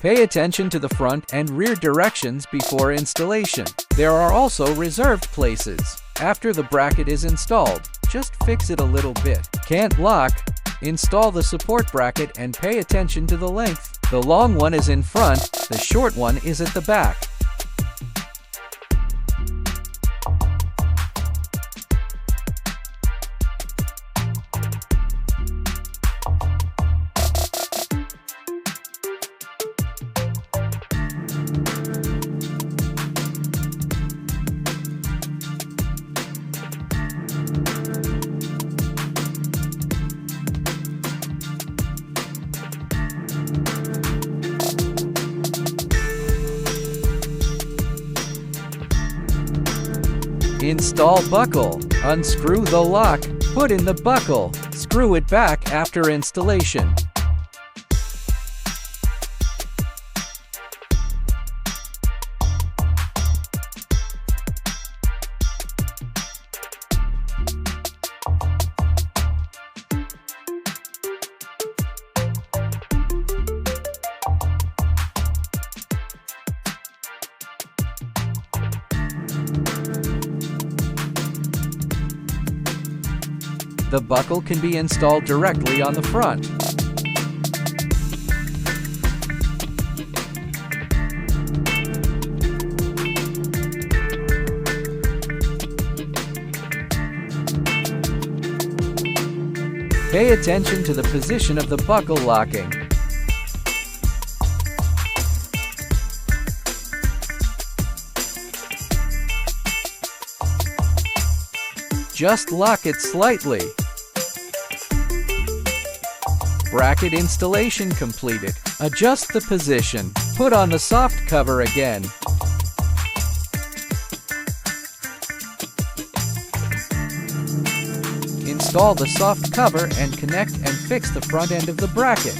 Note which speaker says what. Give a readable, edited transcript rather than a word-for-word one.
Speaker 1: Pay attention to the front and rear directions before installation. There are also reserved places. After the bracket is installed, just fix it a little bit. Can't lock? Install the support bracket and pay attention to the length. The long one is in front, the short one is at the back. Install buckle. Unscrew the lock. Put in the buckle. Screw it back after installation. The buckle can be installed directly on the front. Pay attention to the position of the buckle locking. Just lock it slightly. Bracket installation completed. Adjust the position. Put on the soft cover again. Install the soft cover and connect and fix the front end of the bracket.